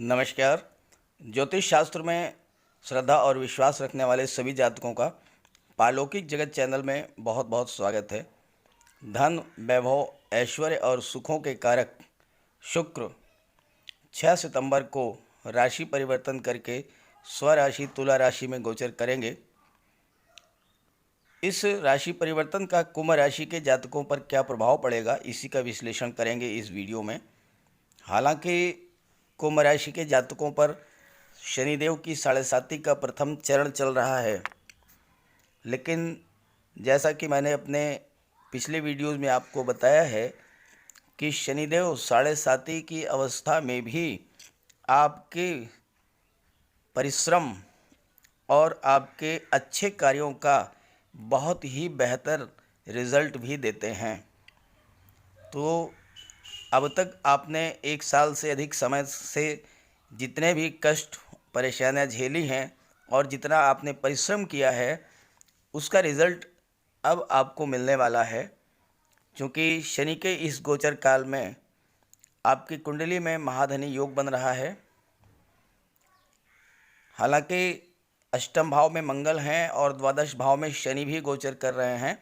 नमस्कार। ज्योतिष शास्त्र में श्रद्धा और विश्वास रखने वाले सभी जातकों का पारलौकिक जगत चैनल में बहुत बहुत स्वागत है। धन, वैभव, ऐश्वर्य और सुखों के कारक शुक्र 6 सितंबर को राशि परिवर्तन करके स्वराशि तुला राशि में गोचर करेंगे। इस राशि परिवर्तन का कुंभ राशि के जातकों पर क्या प्रभाव पड़ेगा, इसी का विश्लेषण करेंगे इस वीडियो में। हालांकि कुंभ राशि के जातकों पर शनिदेव की 7.5 का प्रथम चरण चल रहा है, लेकिन जैसा कि मैंने अपने पिछले वीडियोज़ में आपको बताया है कि शनिदेव 7.5 की अवस्था में भी आपके परिश्रम और आपके अच्छे कार्यों का बहुत ही बेहतर रिज़ल्ट भी देते हैं। तो अब तक आपने 1 साल से अधिक समय से जितने भी कष्ट परेशानियां झेली हैं और जितना आपने परिश्रम किया है, उसका रिज़ल्ट अब आपको मिलने वाला है। क्योंकि शनि के इस गोचर काल में आपकी कुंडली में महाधनी योग बन रहा है। हालांकि अष्टम भाव में मंगल हैं और द्वादश भाव में शनि भी गोचर कर रहे हैं,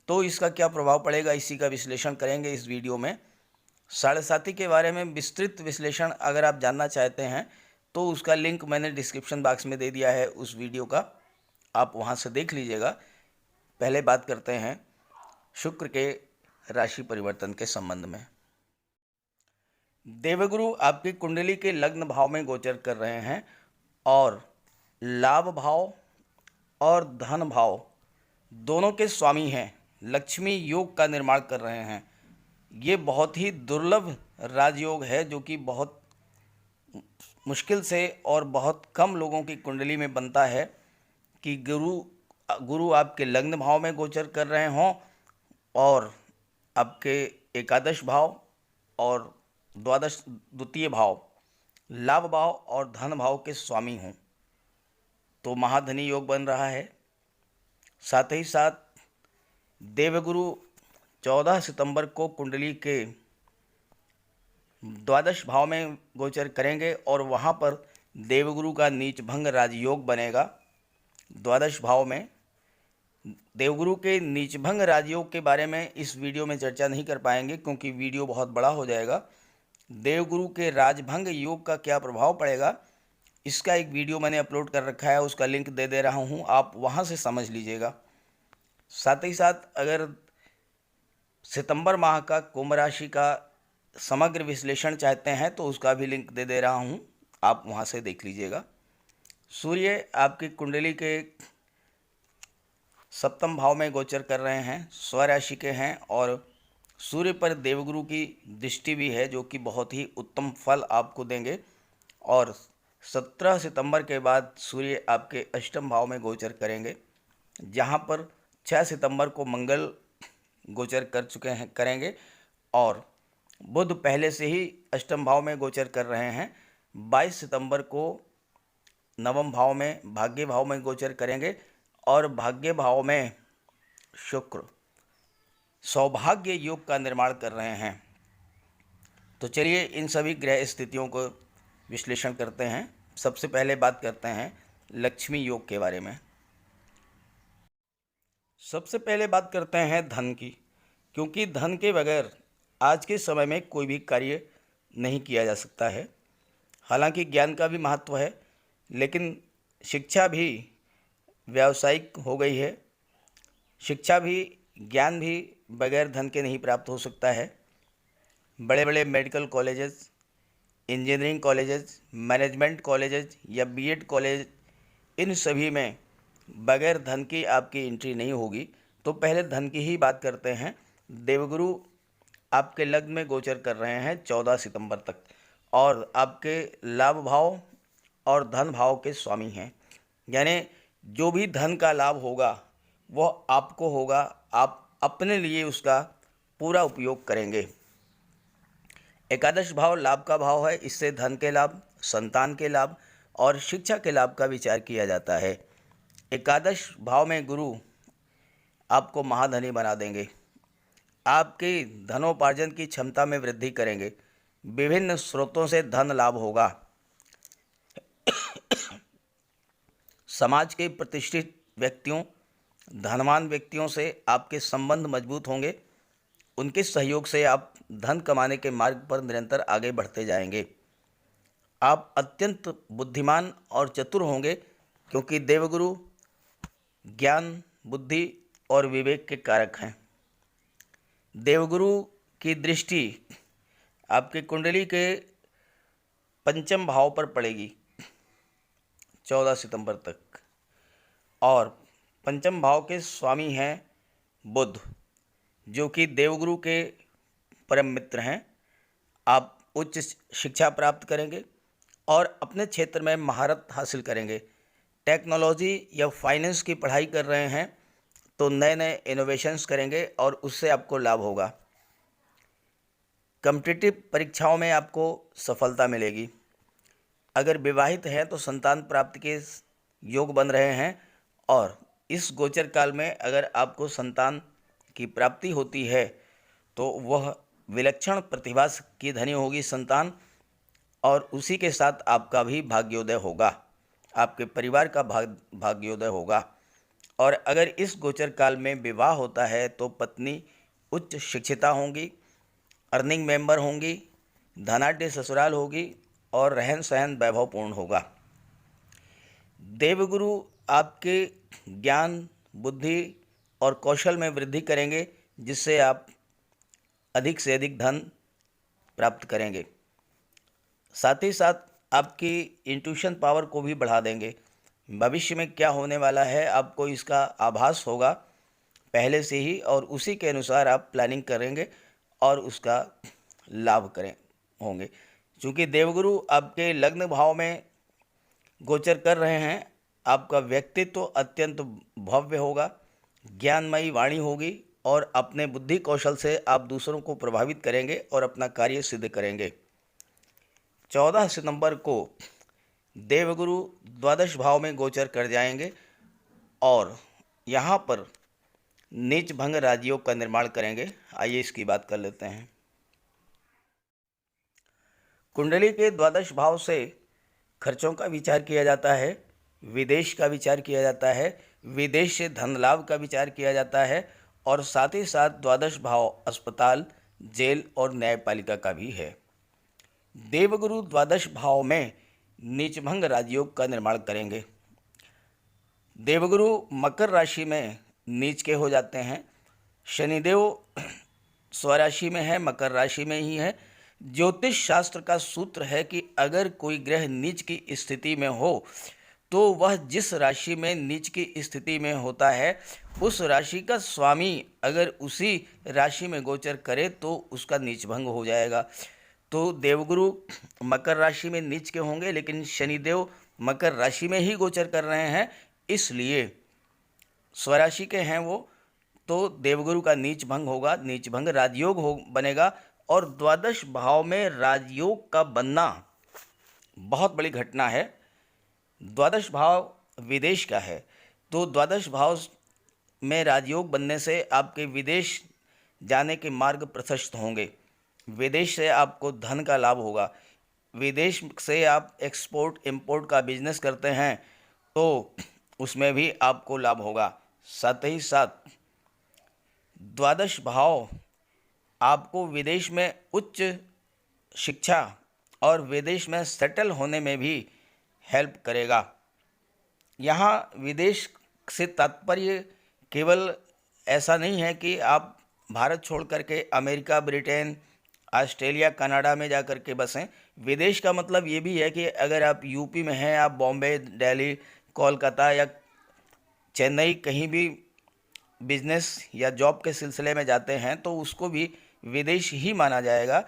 तो इसका क्या प्रभाव पड़ेगा, इसी का विश्लेषण करेंगे इस वीडियो में। 7.5 के बारे में विस्तृत विश्लेषण अगर आप जानना चाहते हैं तो उसका लिंक मैंने डिस्क्रिप्शन बॉक्स में दे दिया है उस वीडियो का, आप वहां से देख लीजिएगा। पहले बात करते हैं शुक्र के राशि परिवर्तन के संबंध में। देवगुरु आपकी कुंडली के लग्न भाव में गोचर कर रहे हैं और लाभ भाव और धन भाव दोनों के स्वामी हैं। लक्ष्मी योग का निर्माण कर रहे हैं। ये बहुत ही दुर्लभ राजयोग है जो कि बहुत मुश्किल से और बहुत कम लोगों की कुंडली में बनता है कि गुरु आपके लग्न भाव में गोचर कर रहे हों और आपके एकादश भाव और द्वादश द्वितीय भाव, लाभ भाव और धन भाव के स्वामी हों, तो महाधनी योग बन रहा है। साथ ही साथ देवगुरु 14 सितंबर को कुंडली के द्वादश भाव में गोचर करेंगे और वहाँ पर देवगुरु का नीच भंग राजयोग बनेगा। द्वादश भाव में देवगुरु के नीच भंग राजयोग के बारे में इस वीडियो में चर्चा नहीं कर पाएंगे क्योंकि वीडियो बहुत बड़ा हो जाएगा। देवगुरु के राजभंग योग का क्या प्रभाव पड़ेगा, इसका एक वीडियो मैंने अपलोड कर रखा है, उसका लिंक दे दे रहा हूँ, आप वहाँ से समझ लीजिएगा। साथ ही साथ अगर सितंबर माह का कुंभ राशि का समग्र विश्लेषण चाहते हैं तो उसका भी लिंक दे दे रहा हूं, आप वहां से देख लीजिएगा। सूर्य आपकी कुंडली के सप्तम भाव में गोचर कर रहे हैं, स्वराशि के हैं और सूर्य पर देवगुरु की दृष्टि भी है जो कि बहुत ही उत्तम फल आपको देंगे। और 17 सितंबर के बाद सूर्य आपके अष्टम भाव में गोचर करेंगे, जहां पर 6 सितंबर को मंगल गोचर कर चुके हैं करेंगे और बुध पहले से ही अष्टम भाव में गोचर कर रहे हैं। 22 सितंबर को नवम भाव में भाग्य भाव में गोचर करेंगे और भाग्य भाव में शुक्र सौभाग्य योग का निर्माण कर रहे हैं। तो चलिए इन सभी ग्रह स्थितियों को विश्लेषण करते हैं। सबसे पहले बात करते हैं लक्ष्मी योग के बारे में। सबसे पहले बात करते हैं धन की, क्योंकि धन के बगैर आज के समय में कोई भी कार्य नहीं किया जा सकता है। हालांकि ज्ञान का भी महत्व है, लेकिन शिक्षा भी व्यावसायिक हो गई है। शिक्षा भी, ज्ञान भी बगैर धन के नहीं प्राप्त हो सकता है। बड़े बड़े medical colleges, engineering colleges, management colleges या बीएड कॉलेज, इन सभी में बगैर धन की आपकी एंट्री नहीं होगी। तो पहले धन की ही बात करते हैं। देवगुरु आपके लग्न में गोचर कर रहे हैं 14 सितंबर तक और आपके लाभ भाव और धन भाव के स्वामी हैं। यानी जो भी धन का लाभ होगा वो आपको होगा, आप अपने लिए उसका पूरा उपयोग करेंगे। एकादश भाव लाभ का भाव है, इससे धन के लाभ, संतान के लाभ और शिक्षा के लाभ का विचार किया जाता है। एकादश भाव में गुरु आपको महाधनी बना देंगे, आपके धनोपार्जन की क्षमता में वृद्धि करेंगे, विभिन्न स्रोतों से धन लाभ होगा। समाज के प्रतिष्ठित व्यक्तियों, धनवान व्यक्तियों से आपके संबंध मजबूत होंगे। उनके सहयोग से आप धन कमाने के मार्ग पर निरंतर आगे बढ़ते जाएंगे। आप अत्यंत बुद्धिमान और चतुर होंगे, क्योंकि देवगुरु ज्ञान, बुद्धि और विवेक के कारक हैं। देवगुरु की दृष्टि आपकी कुंडली के पंचम भाव पर पड़ेगी 14 सितंबर तक, और पंचम भाव के स्वामी हैं बुध, जो कि देवगुरु के परम मित्र हैं। आप उच्च शिक्षा प्राप्त करेंगे और अपने क्षेत्र में महारत हासिल करेंगे। टेक्नोलॉजी या फाइनेंस की पढ़ाई कर रहे हैं तो नए नए इनोवेशंस करेंगे और उससे आपको लाभ होगा। कॉम्पिटिटिव परीक्षाओं में आपको सफलता मिलेगी। अगर विवाहित हैं तो संतान प्राप्ति के योग बन रहे हैं, और इस गोचर काल में अगर आपको संतान की प्राप्ति होती है तो वह विलक्षण प्रतिभा की धनी होगी संतान, और उसी के साथ आपका भी भाग्योदय होगा, आपके परिवार का भाग्योदय होगा। और अगर इस गोचर काल में विवाह होता है तो पत्नी उच्च शिक्षिता होंगी, अर्निंग मेंबर होंगी, धनाढ्य ससुराल होगी और रहन सहन वैभवपूर्ण होगा। देवगुरु आपके ज्ञान, बुद्धि और कौशल में वृद्धि करेंगे, जिससे आप अधिक से अधिक धन प्राप्त करेंगे। साथ ही साथ आपकी इंट्यूशन पावर को भी बढ़ा देंगे। भविष्य में क्या होने वाला है आपको इसका आभास होगा पहले से ही, और उसी के अनुसार आप प्लानिंग करेंगे और उसका लाभ करें होंगे। चूँकि देवगुरु आपके लग्न भाव में गोचर कर रहे हैं, आपका व्यक्तित्व अत्यंत भव्य होगा, ज्ञानमयी वाणी होगी, और अपने बुद्धि कौशल से आप दूसरों को प्रभावित करेंगे और अपना कार्य सिद्ध करेंगे। 14 सितंबर को देवगुरु द्वादश भाव में गोचर कर जाएंगे और यहाँ पर नीच भंग राजयोग का निर्माण करेंगे। आइए इसकी बात कर लेते हैं। कुंडली के द्वादश भाव से खर्चों का विचार किया जाता है, विदेश का विचार किया जाता है, विदेश से धन लाभ का विचार किया जाता है, और साथ ही साथ द्वादश भाव अस्पताल, जेल और न्यायपालिका का भी है। देवगुरु द्वादश भाव में नीचभंग राजयोग का निर्माण करेंगे। देवगुरु मकर राशि में नीच के हो जाते हैं। शनिदेव स्वराशि में है, मकर राशि में ही है। ज्योतिष शास्त्र का सूत्र है कि अगर कोई ग्रह नीच की स्थिति में हो तो वह जिस राशि में नीच की स्थिति में होता है, उस राशि का स्वामी अगर उसी राशि में गोचर करे तो उसका नीचभंग हो जाएगा। तो देवगुरु मकर राशि में नीच के होंगे, लेकिन शनिदेव मकर राशि में ही गोचर कर रहे हैं, इसलिए स्वराशि के हैं वो, तो देवगुरु का नीच भंग होगा, नीच भंग राजयोग हो बनेगा। और द्वादश भाव में राजयोग का बनना बहुत बड़ी घटना है। द्वादश भाव विदेश का है, तो द्वादश भाव में राजयोग बनने से आपके विदेश जाने के मार्ग प्रशस्त होंगे। विदेश से आपको धन का लाभ होगा। विदेश से आप एक्सपोर्ट इंपोर्ट का बिजनेस करते हैं तो उसमें भी आपको लाभ होगा। साथ ही साथ द्वादश भाव आपको विदेश में उच्च शिक्षा और विदेश में सेटल होने में भी हेल्प करेगा। यहाँ विदेश से तात्पर्य केवल ऐसा नहीं है कि आप भारत छोड़ करके अमेरिका, ब्रिटेन, ऑस्ट्रेलिया, कनाडा में जा कर के बसें। विदेश का मतलब ये भी है कि अगर आप यूपी में हैं, आप बॉम्बे, दिल्ली, कोलकाता या चेन्नई कहीं भी बिजनेस या जॉब के सिलसिले में जाते हैं तो उसको भी विदेश ही माना जाएगा।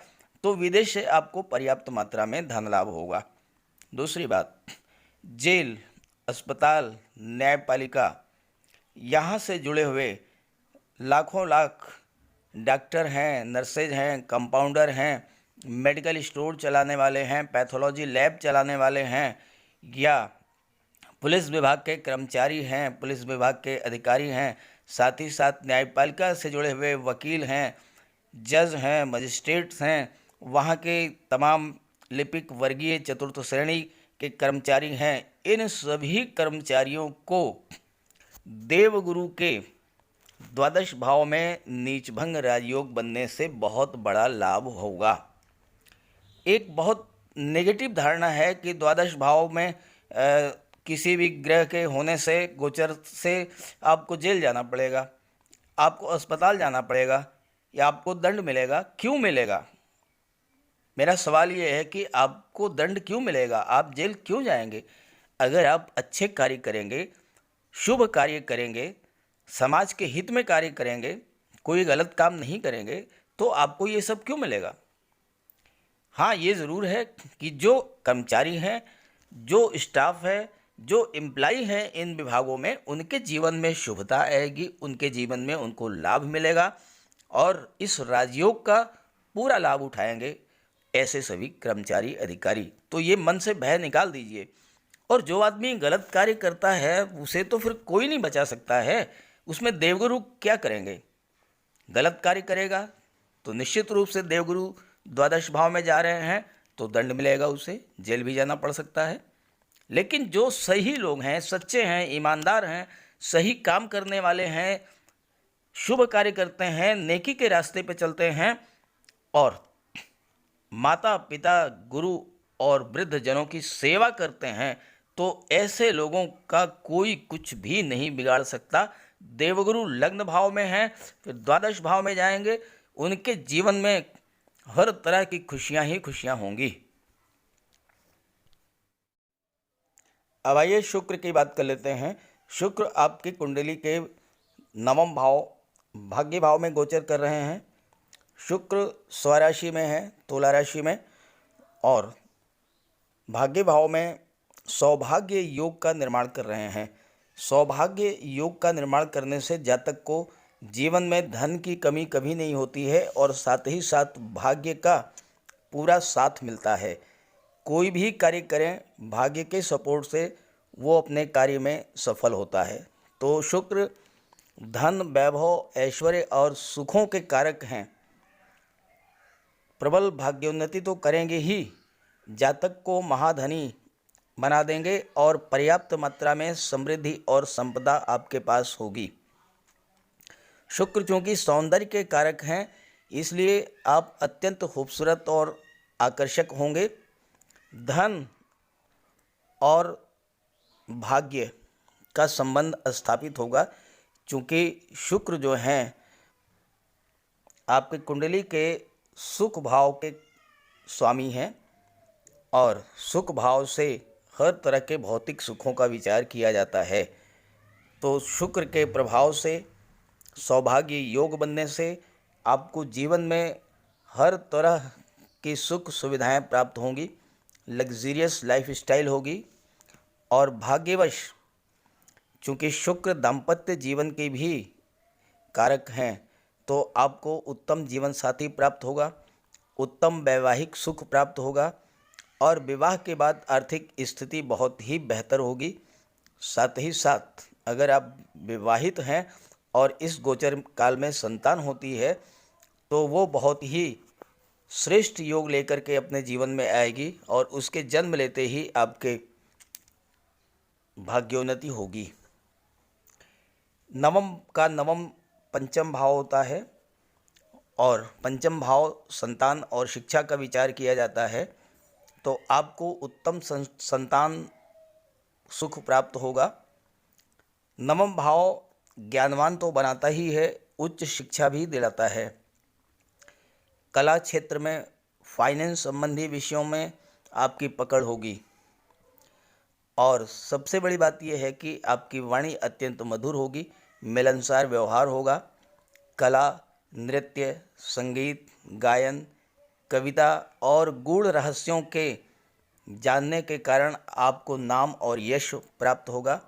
तो विदेश से आपको पर्याप्त मात्रा में धन लाभ होगा। दूसरी बात, जेल, अस्पताल, न्यायपालिका, यहाँ से जुड़े हुए लाखों लाख डॉक्टर हैं, नर्सेज हैं, कंपाउंडर हैं, मेडिकल स्टोर चलाने वाले हैं, पैथोलॉजी लैब चलाने वाले हैं, या पुलिस विभाग के कर्मचारी हैं, पुलिस विभाग के अधिकारी हैं, साथ ही साथ न्यायपालिका से जुड़े हुए वकील हैं, जज हैं, मजिस्ट्रेट्स हैं, वहाँ के तमाम लिपिक, वर्गीय, चतुर्थ श्रेणी के कर्मचारी हैं, इन सभी कर्मचारियों को देवगुरु के द्वादश भाव में नीचभंग राजयोग बनने से बहुत बड़ा लाभ होगा। एक बहुत नेगेटिव धारणा है कि द्वादश भाव में किसी भी ग्रह के होने से, गोचर से आपको जेल जाना पड़ेगा, आपको अस्पताल जाना पड़ेगा या आपको दंड मिलेगा। क्यों मिलेगा? मेरा सवाल ये है कि आपको दंड क्यों मिलेगा, आप जेल क्यों जाएंगे? अगर आप अच्छे कार्य करेंगे, शुभ कार्य करेंगे, समाज के हित में कार्य करेंगे, कोई गलत काम नहीं करेंगे, तो आपको ये सब क्यों मिलेगा? हाँ, ये ज़रूर है कि जो कर्मचारी हैं, जो स्टाफ है, जो एम्प्लाई हैं इन विभागों में, उनके जीवन में शुभता आएगी, उनके जीवन में उनको लाभ मिलेगा और इस राजयोग का पूरा लाभ उठाएंगे ऐसे सभी कर्मचारी अधिकारी। तो ये मन से भय निकाल दीजिए। और जो आदमी गलत कार्य करता है उसे तो फिर कोई नहीं बचा सकता है, उसमें देवगुरु क्या करेंगे? गलत कार्य करेगा तो निश्चित रूप से देवगुरु द्वादश भाव में जा रहे हैं तो दंड मिलेगा, उसे जेल भी जाना पड़ सकता है। लेकिन जो सही लोग हैं, सच्चे हैं, ईमानदार हैं, सही काम करने वाले हैं, शुभ कार्य करते हैं, नेकी के रास्ते पे चलते हैं और माता पिता, गुरु और वृद्ध जनों की सेवा करते हैं, तो ऐसे लोगों का कोई कुछ भी नहीं बिगाड़ सकता। देवगुरु लग्न भाव में हैं, फिर द्वादश भाव में जाएंगे, उनके जीवन में हर तरह की खुशियां ही खुशियां होंगी। अब आइए शुक्र की बात कर लेते हैं। शुक्र आपकी कुंडली के नवम भाव, भाग्य भाव में गोचर कर रहे हैं। शुक्र स्वराशि में है, तुला राशि में, और भाग्य भाव में सौभाग्य योग का निर्माण कर रहे हैं। सौभाग्य योग का निर्माण करने से जातक को जीवन में धन की कमी कभी नहीं होती है और साथ ही साथ भाग्य का पूरा साथ मिलता है। कोई भी कार्य करें, भाग्य के सपोर्ट से वो अपने कार्य में सफल होता है। तो शुक्र धन, वैभव, ऐश्वर्य और सुखों के कारक हैं। प्रबल भाग्योन्नति तो करेंगे ही, जातक को महाधनी बना देंगे और पर्याप्त मात्रा में समृद्धि और संपदा आपके पास होगी। शुक्र चूँकि सौंदर्य के कारक हैं, इसलिए आप अत्यंत खूबसूरत और आकर्षक होंगे। धन और भाग्य का संबंध स्थापित होगा, चूँकि शुक्र जो हैं आपकी कुंडली के सुख भाव के स्वामी हैं और सुख भाव से हर तरह के भौतिक सुखों का विचार किया जाता है। तो शुक्र के प्रभाव से, सौभाग्य योग बनने से आपको जीवन में हर तरह की सुख सुविधाएं प्राप्त होंगी, लग्जीरियस लाइफस्टाइल होगी। और भाग्यवश चूँकि शुक्र दाम्पत्य जीवन के भी कारक हैं, तो आपको उत्तम जीवन साथी प्राप्त होगा, उत्तम वैवाहिक सुख प्राप्त होगा और विवाह के बाद आर्थिक स्थिति बहुत ही बेहतर होगी। साथ ही साथ अगर आप विवाहित हैं और इस गोचर काल में संतान होती है तो वो बहुत ही श्रेष्ठ योग लेकर के अपने जीवन में आएगी और उसके जन्म लेते ही आपके भाग्योन्नति होगी। नवम का नवम पंचम भाव होता है और पंचम भाव संतान और शिक्षा का विचार किया जाता है, तो आपको उत्तम संतान सुख प्राप्त होगा। नवम भाव ज्ञानवान तो बनाता ही है, उच्च शिक्षा भी दिलाता है। कला क्षेत्र में, फाइनेंस संबंधी विषयों में आपकी पकड़ होगी और सबसे बड़ी बात यह है कि आपकी वाणी अत्यंत मधुर होगी, मिलनसार व्यवहार होगा। कला, नृत्य, संगीत, गायन, कविता और गूढ़ रहस्यों के जानने के कारण आपको नाम और यश प्राप्त होगा।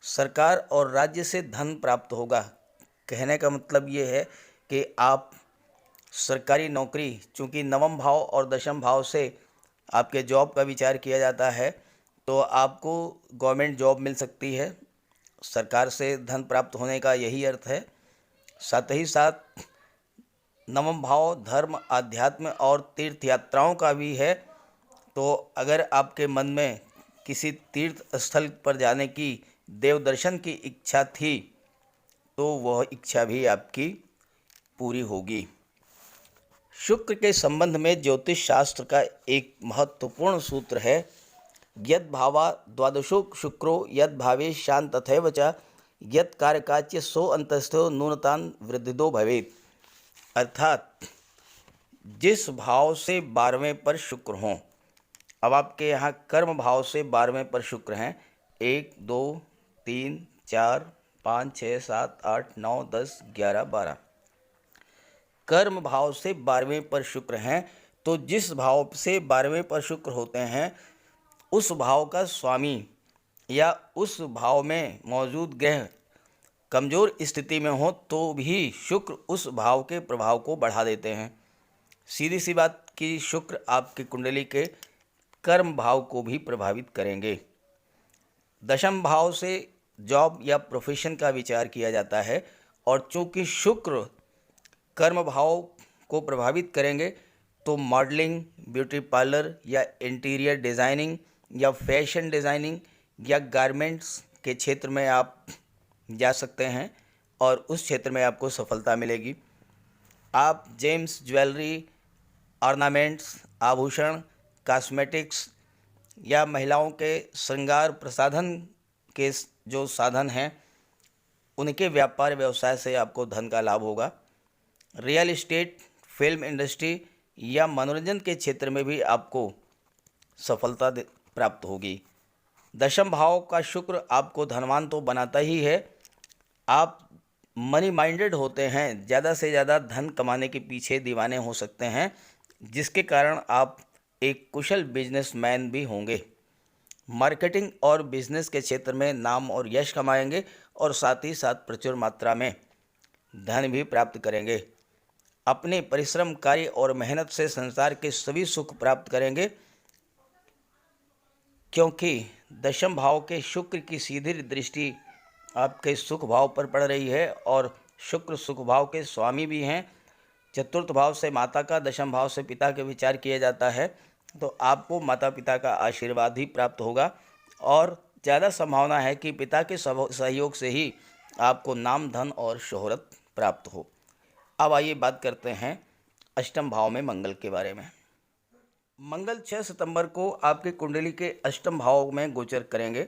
सरकार और राज्य से धन प्राप्त होगा। कहने का मतलब ये है कि आप सरकारी नौकरी, चूँकि नवम भाव और दशम भाव से आपके जॉब का विचार किया जाता है, तो आपको गवर्नमेंट जॉब मिल सकती है। सरकार से धन प्राप्त होने का यही अर्थ है। साथ ही साथ नवम भाव धर्म, आध्यात्म और तीर्थ यात्राओं का भी है। तो अगर आपके मन में किसी तीर्थ स्थल पर जाने की, देव दर्शन की इच्छा थी, तो वह इच्छा भी आपकी पूरी होगी। शुक्र के संबंध में ज्योतिष शास्त्र का एक महत्वपूर्ण सूत्र है, यद भावा द्वादशो शुक्रो यद भावे शांत तथैव च यद कारकाच्य सो अंतस्थो न्यूनतान वृद्धिदो भवेत्। अर्थात जिस भाव से 12वें पर शुक्र हों, अब आपके यहाँ कर्म भाव से 12वें पर शुक्र हैं, 1 2 3 4 5 6 7 8 9 10 11 12, कर्म भाव से 12वें पर शुक्र हैं, तो जिस भाव से 12वें पर शुक्र होते हैं उस भाव का स्वामी या उस भाव में मौजूद ग्रह कमज़ोर स्थिति में हो तो भी शुक्र उस भाव के प्रभाव को बढ़ा देते हैं। सीधी सी बात कि शुक्र आपकी कुंडली के कर्म भाव को भी प्रभावित करेंगे। दशम भाव से जॉब या प्रोफेशन का विचार किया जाता है, और चूंकि शुक्र कर्म भाव को प्रभावित करेंगे तो मॉडलिंग, ब्यूटी पार्लर या इंटीरियर डिज़ाइनिंग या फैशन डिज़ाइनिंग या गारमेंट्स के क्षेत्र में आप जा सकते हैं और उस क्षेत्र में आपको सफलता मिलेगी। आप जेम्स, ज्वेलरी, ऑर्नामेंट्स, आभूषण, कॉस्मेटिक्स या महिलाओं के श्रृंगार प्रसाधन के जो साधन हैं उनके व्यापार व्यवसाय से आपको धन का लाभ होगा। रियल एस्टेट, फिल्म इंडस्ट्री या मनोरंजन के क्षेत्र में भी आपको सफलता प्राप्त होगी। दशम भाव का शुक्र आपको धनवान तो बनाता ही है, आप मनी माइंडेड होते हैं, ज़्यादा से ज़्यादा धन कमाने के पीछे दीवाने हो सकते हैं, जिसके कारण आप एक कुशल बिजनेसमैन भी होंगे। मार्केटिंग और बिजनेस के क्षेत्र में नाम और यश कमाएंगे और साथ ही साथ प्रचुर मात्रा में धन भी प्राप्त करेंगे। अपने परिश्रम, कार्य और मेहनत से संसार के सभी सुख प्राप्त करेंगे, क्योंकि दशम भाव के शुक्र की सीधी दृष्टि आपके सुख भाव पर पड़ रही है और शुक्र सुख भाव के स्वामी भी हैं। चतुर्थ भाव से माता का, दशम भाव से पिता के विचार किया जाता है, तो आपको माता पिता का आशीर्वाद ही प्राप्त होगा और ज़्यादा संभावना है कि पिता के सहयोग से ही आपको नाम, धन और शोहरत प्राप्त हो। अब आइए बात करते हैं अष्टम भाव में मंगल के बारे में। मंगल 6 सितंबर को आपकी कुंडली के अष्टम भाव में गोचर करेंगे।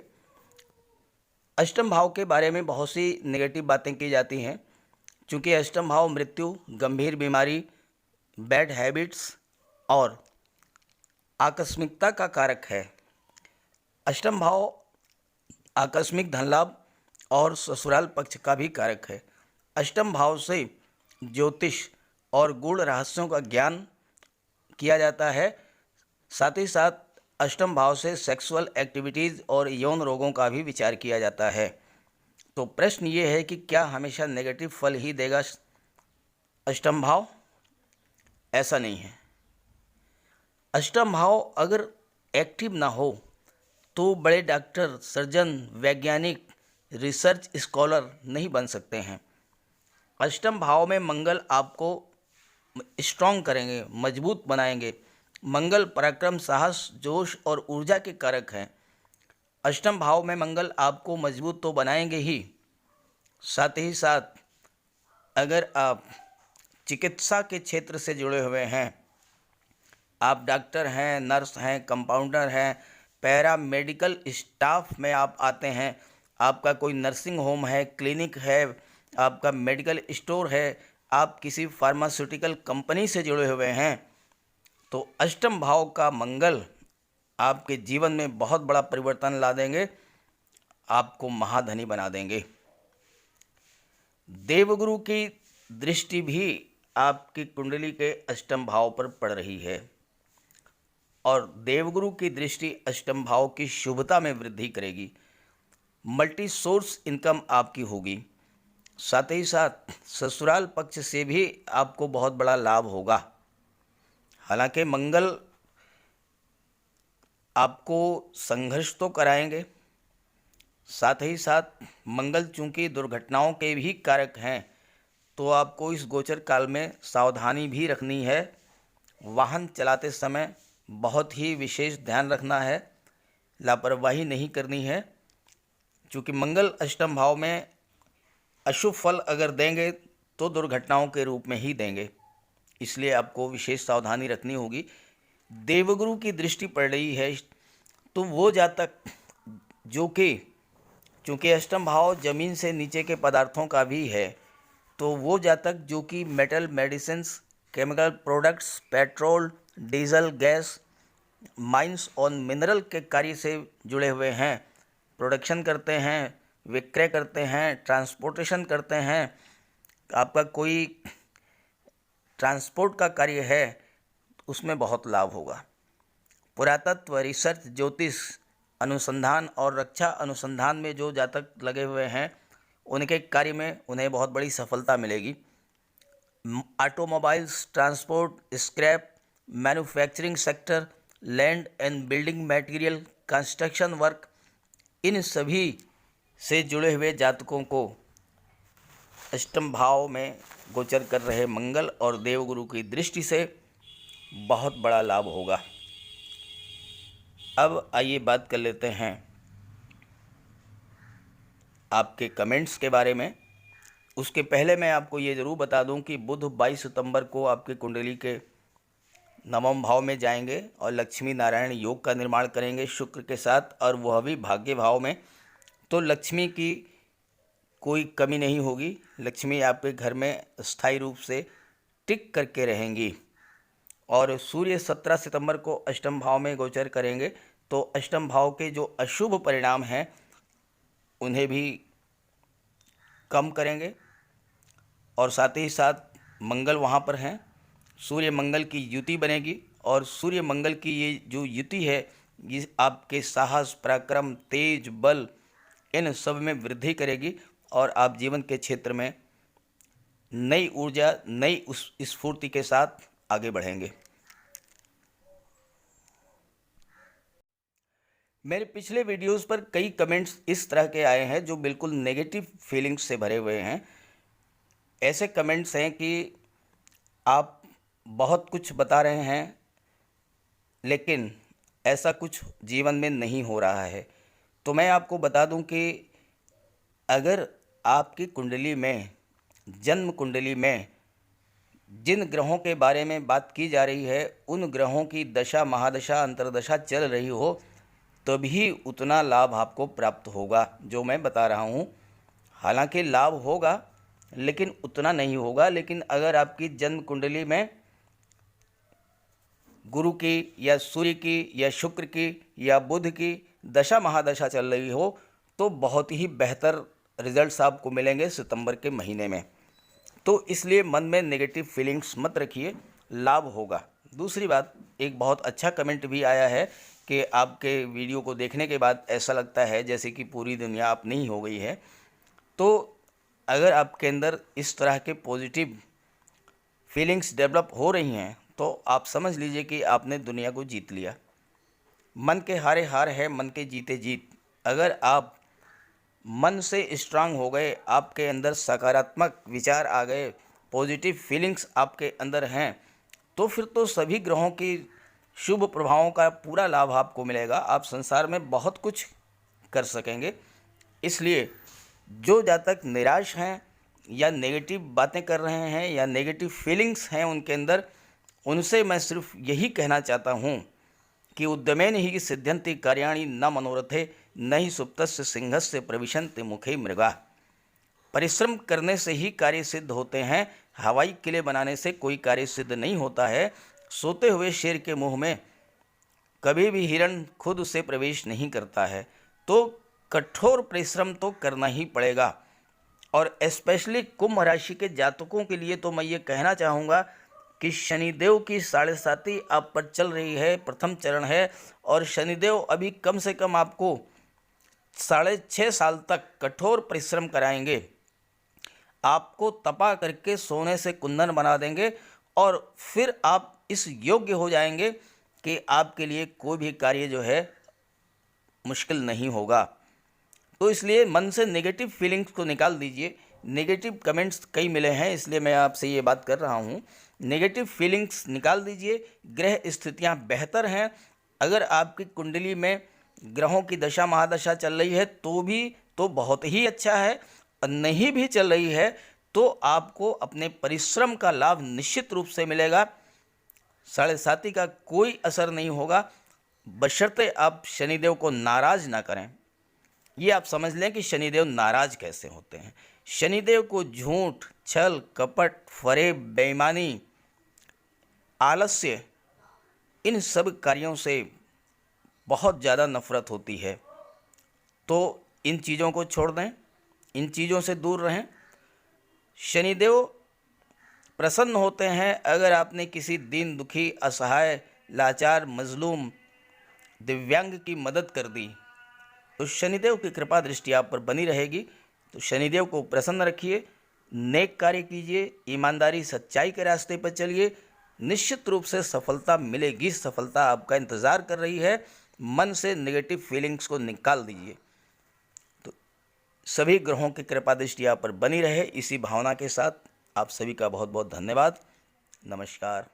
अष्टम भाव के बारे में बहुत सी नेगेटिव बातें की जाती हैं, क्योंकि अष्टम भाव मृत्यु, गंभीर बीमारी, बैड हैबिट्स और आकस्मिकता का कारक है। अष्टम भाव आकस्मिक धन लाभ और ससुराल पक्ष का भी कारक है। अष्टम भाव से ज्योतिष और गूढ़ रहस्यों का ज्ञान किया जाता है, साथ ही साथ अष्टम भाव से सेक्सुअल एक्टिविटीज़ और यौन रोगों का भी विचार किया जाता है। तो प्रश्न ये है कि क्या हमेशा नेगेटिव फल ही देगा अष्टम भाव? ऐसा नहीं है। अष्टम भाव अगर एक्टिव ना हो तो बड़े डॉक्टर, सर्जन, वैज्ञानिक, रिसर्च स्कॉलर नहीं बन सकते हैं। अष्टम भाव में मंगल आपको स्ट्रॉन्ग करेंगे, मजबूत बनाएंगे। मंगल पराक्रम, साहस, जोश और ऊर्जा के कारक हैं। अष्टम भाव में मंगल आपको मजबूत तो बनाएंगे ही, साथ ही साथ अगर आप चिकित्सा के क्षेत्र से जुड़े हुए हैं, आप डॉक्टर हैं, नर्स हैं, कंपाउंडर हैं, पैरा मेडिकल स्टाफ में आप आते हैं, आपका कोई नर्सिंग होम है, क्लिनिक है, आपका मेडिकल स्टोर है, आप किसी फार्मास्यूटिकल कंपनी से जुड़े हुए हैं, तो अष्टम भाव का मंगल आपके जीवन में बहुत बड़ा परिवर्तन ला देंगे, आपको महाधनी बना देंगे। देवगुरु की दृष्टि भी आपकी कुंडली के अष्टम भाव पर पड़ रही है और देवगुरु की दृष्टि अष्टम भाव की शुभता में वृद्धि करेगी। मल्टी सोर्स इनकम आपकी होगी, साथ ही साथ ससुराल पक्ष से भी आपको बहुत बड़ा लाभ होगा। हालांकि मंगल आपको संघर्ष तो कराएंगे, साथ ही साथ मंगल चूंकि दुर्घटनाओं के भी कारक हैं, तो आपको इस गोचर काल में सावधानी भी रखनी है। वाहन चलाते समय बहुत ही विशेष ध्यान रखना है। लापरवाही नहीं करनी है, क्योंकि मंगल अष्टम भाव में अशुभ फल अगर देंगे तो दुर्घटनाओं के रूप में ही देंगे, इसलिए आपको विशेष सावधानी रखनी होगी। देवगुरु की दृष्टि पड़ रही है, तो वो जातक जो कि चूँकि अष्टम भाव जमीन से नीचे के पदार्थों का भी है, तो वो जातक जो कि metal, medicines, chemical products, petrol, diesel, gas, mines और मिनरल के कार्य से जुड़े हुए हैं, प्रोडक्शन करते हैं, विक्रय करते हैं, ट्रांसपोर्टेशन करते हैं, आपका कोई ट्रांसपोर्ट का कार्य है, उसमें बहुत लाभ होगा। पुरातत्व, रिसर्च, ज्योतिष अनुसंधान और रक्षा अनुसंधान में जो जातक लगे हुए हैं, उनके कार्य में उन्हें बहुत बड़ी सफलता मिलेगी। Automobiles, transport, scrap, manufacturing sector, land and building material, construction work, इन सभी से जुड़े हुए जातकों को अष्टम भाव में गोचर कर रहे मंगल और देवगुरु की दृष्टि से बहुत बड़ा लाभ होगा। अब आइए बात कर लेते हैं आपके कमेंट्स के बारे में। उसके पहले मैं आपको ये ज़रूर बता दूं कि बुध 22 सितंबर को आपकी कुंडली के नवम भाव में जाएंगे और लक्ष्मी नारायण योग का निर्माण करेंगे शुक्र के साथ, और वह भी भाग्य भाव में। तो लक्ष्मी की कोई कमी नहीं होगी, लक्ष्मी आपके घर में स्थायी रूप से टिक करके रहेंगी। और सूर्य 17 सितंबर को अष्टम भाव में गोचर करेंगे, तो अष्टम भाव के जो अशुभ परिणाम हैं उन्हें भी कम करेंगे। और साथ ही साथ मंगल वहाँ पर हैं, सूर्य मंगल की युति बनेगी, और सूर्य मंगल की ये जो युति है ये आपके साहस, पराक्रम, तेज, बल, इन सब में वृद्धि करेगी, और आप जीवन के क्षेत्र में नई ऊर्जा, नई उस स्फूर्ति के साथ आगे बढ़ेंगे। मेरे पिछले वीडियोस पर कई कमेंट्स इस तरह के आए हैं जो बिल्कुल नेगेटिव फीलिंग्स से भरे हुए हैं। ऐसे कमेंट्स हैं कि आप बहुत कुछ बता रहे हैं, लेकिन ऐसा कुछ जीवन में नहीं हो रहा है। तो मैं आपको बता दूं कि अगर आपकी कुंडली में, जन्म कुंडली में जिन ग्रहों के बारे में बात की जा रही है, उन ग्रहों की दशा, महादशा, अंतर्दशा चल रही हो, तभी उतना लाभ आपको प्राप्त होगा जो मैं बता रहा हूँ। हालांकि लाभ होगा, लेकिन उतना नहीं होगा। लेकिन अगर आपकी जन्म कुंडली में गुरु की या सूर्य की या शुक्र की या बुध की दशा, महादशा चल रही हो, तो बहुत ही बेहतर रिजल्ट्स आपको मिलेंगे सितंबर के महीने में। तो इसलिए मन में नेगेटिव फीलिंग्स मत रखिए, लाभ होगा। दूसरी बात, एक बहुत अच्छा कमेंट भी आया है कि आपके वीडियो को देखने के बाद ऐसा लगता है जैसे कि पूरी दुनिया अपनी ही हो गई है। तो अगर आपके अंदर इस तरह के पॉजिटिव फीलिंग्स डेवलप हो रही हैं, तो आप समझ लीजिए कि आपने दुनिया को जीत लिया। मन के हारे हार है, मन के जीते जीत। अगर आप मन से स्ट्रांग हो गए, आपके अंदर सकारात्मक विचार आ गए, पॉजिटिव फीलिंग्स आपके अंदर हैं, तो फिर तो सभी ग्रहों की शुभ प्रभावों का पूरा लाभ आपको मिलेगा। आप संसार में बहुत कुछ कर सकेंगे। इसलिए जो जातक निराश हैं या नेगेटिव बातें कर रहे हैं या नेगेटिव फीलिंग्स हैं उनके अंदर, उनसे मैं सिर्फ यही कहना चाहता हूँ कि उद्यमेन ही सिद्ध्यन्ति कार्याणि न मनोरथे न ही सुप्तस्य सिंहस्य प्रविशन्ति मुखे मृगा। परिश्रम करने से ही कार्य सिद्ध होते हैं, हवाई किले बनाने से कोई कार्य सिद्ध नहीं होता है। सोते हुए शेर के मुंह में कभी भी हिरण खुद से प्रवेश नहीं करता है। तो कठोर परिश्रम तो करना ही पड़ेगा। और स्पेशली कुंभ राशि के जातकों के लिए तो मैं ये कहना चाहूँगा कि शनिदेव की 7.5 आप पर चल रही है, प्रथम चरण है, और शनिदेव अभी कम से कम आपको 6.5 साल तक कठोर परिश्रम कराएंगे। आपको तपा करके सोने से कुंदन बना देंगे, और फिर आप इस योग्य हो जाएंगे कि आपके लिए कोई भी कार्य जो है मुश्किल नहीं होगा। तो इसलिए मन से नेगेटिव फीलिंग्स को निकाल दीजिए। नेगेटिव कमेंट्स कई मिले हैं, इसलिए मैं आपसे ये बात कर रहा हूँ। नेगेटिव फीलिंग्स निकाल दीजिए। ग्रह स्थितियाँ बेहतर हैं। अगर आपकी कुंडली में ग्रहों की दशा महादशा चल रही है तो बहुत ही अच्छा है, और नहीं भी चल रही है तो आपको अपने परिश्रम का लाभ निश्चित रूप से मिलेगा। साढ़े साती का कोई असर नहीं होगा, बशर्ते आप शनिदेव को नाराज ना करें। ये आप समझ लें कि शनिदेव नाराज कैसे होते हैं। शनिदेव को झूठ, छल, कपट, फरेब, बेईमानी, आलस्य, इन सब कार्यों से बहुत ज़्यादा नफरत होती है। तो इन चीज़ों को छोड़ दें, इन चीज़ों से दूर रहें। शनिदेव प्रसन्न होते हैं अगर आपने किसी दीन दुखी, असहाय, लाचार, मजलूम, दिव्यांग की मदद कर दी, तो शनिदेव की कृपा दृष्टि आप पर बनी रहेगी। तो शनिदेव को प्रसन्न रखिए, नेक कार्य कीजिए, ईमानदारी सच्चाई के रास्ते पर चलिए, निश्चित रूप से सफलता मिलेगी। सफलता आपका इंतज़ार कर रही है। मन से नेगेटिव फीलिंग्स को निकाल दीजिए। तो सभी ग्रहों की कृपा दृष्टि आप पर बनी रहे, इसी भावना के साथ आप सभी का बहुत बहुत धन्यवाद। नमस्कार।